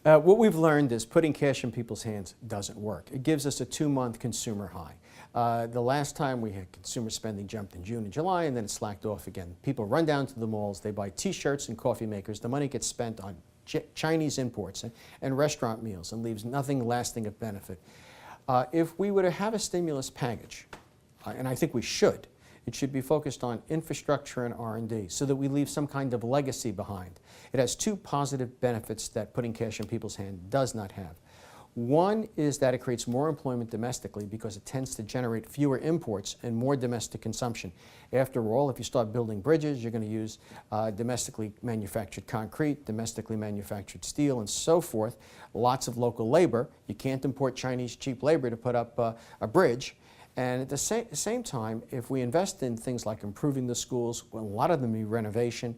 What we've learned is putting cash in people's hands doesn't work. It gives us a 2-month consumer high. The last time we had consumer spending jumped in June and July, and then it slacked off again. People run down to the malls, they buy T-shirts and coffee makers. The money gets spent on Chinese imports and restaurant meals and leaves nothing lasting of benefit. If we were to have a stimulus package, and I think we should, it should be focused on infrastructure and R&D so that we leave some kind of legacy behind. It has 2 positive benefits that putting cash in people's hands does not have. One is that it creates more employment domestically because it tends to generate fewer imports and more domestic consumption. After all, if you start building bridges, you're going to use domestically manufactured concrete, domestically manufactured steel, and so forth. Lots of local labor. You can't import Chinese cheap labor to put up a bridge. And at the same time, if we invest in things like improving the schools, well, a lot of them need renovation,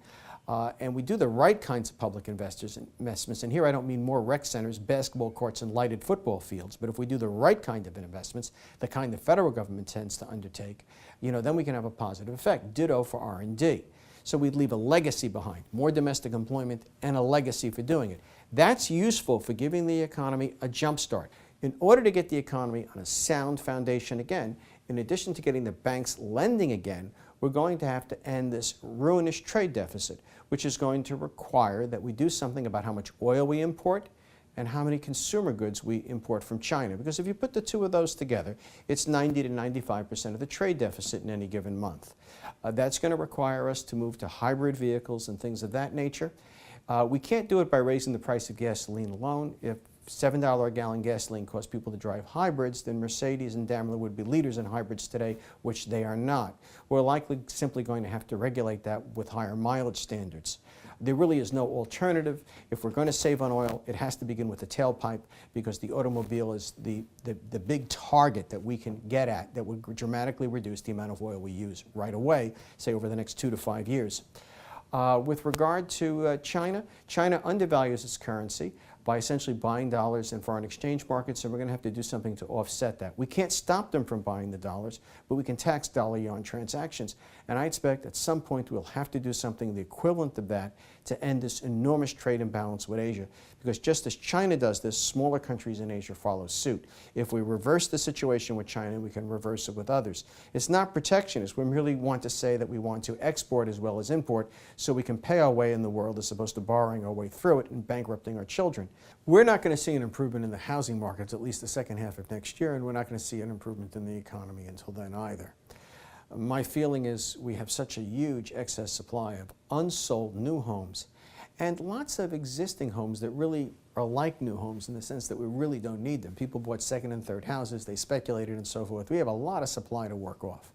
and we do the right kinds of public investments, and here I don't mean more rec centers, basketball courts, and lighted football fields, but if we do the right kind of investments, the kind the federal government tends to undertake, then we can have a positive effect. Ditto for R&D. So we'd leave a legacy behind, more domestic employment and a legacy for doing it. That's useful for giving the economy a jump start. In order to get the economy on a sound foundation again, in addition to getting the banks lending again, we're going to have to end this ruinous trade deficit, which is going to require that we do something about how much oil we import and how many consumer goods we import from China. Because if you put the 2 of those together, it's 90 to 95% of the trade deficit in any given month. That's going to require us to move to hybrid vehicles and things of that nature. We can't do it by raising the price of gasoline alone. If $7 a gallon gasoline caused people to drive hybrids, then Mercedes and Daimler would be leaders in hybrids today, which they are not. We're likely simply going to have to regulate that with higher mileage standards. There really is no alternative. If we're going to save on oil, it has to begin with the tailpipe, because the automobile is the big target that we can get at that would dramatically reduce the amount of oil we use right away, say over the next 2 to 5 years. With regard to China, China undervalues its currency by essentially buying dollars in foreign exchange markets, and we're going to have to do something to offset that. We can't stop them from buying the dollars, but we can tax dollar-yuan transactions. And I expect at some point we'll have to do something the equivalent of that to end this enormous trade imbalance with Asia. Because just as China does this, smaller countries in Asia follow suit. If we reverse the situation with China, we can reverse it with others. It's not protectionist. We really want to say that we want to export as well as import so we can pay our way in the world as opposed to borrowing our way through it and bankrupting our children. We're not going to see an improvement in the housing markets at least the second half of next year, and we're not going to see an improvement in the economy until then either. My feeling is we have such a huge excess supply of unsold new homes and lots of existing homes that really are like new homes in the sense that we really don't need them. People bought second and third houses, they speculated and so forth. We have a lot of supply to work off.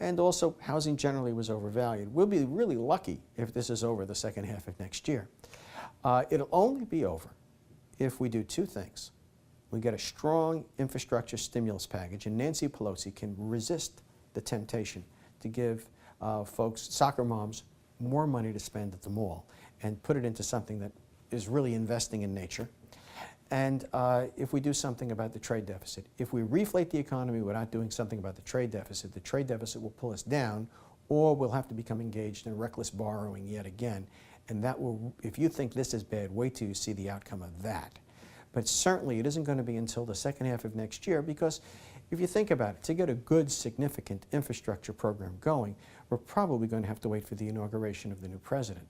And also, housing generally was overvalued. We'll be really lucky if this is over the second half of next year. It'll only be over if we do 2 things. We get a strong infrastructure stimulus package, and Nancy Pelosi can resist the temptation to give folks, soccer moms, more money to spend at the mall and put it into something that is really investing in nature. And if we do something about the trade deficit, if we reflate the economy without doing something about the trade deficit will pull us down, or we'll have to become engaged in reckless borrowing yet again. And that will, if you think this is bad, wait till you see the outcome of that. But certainly it isn't going to be until the second half of next year, because if you think about it, to get a good, significant infrastructure program going, we're probably going to have to wait for the inauguration of the new president.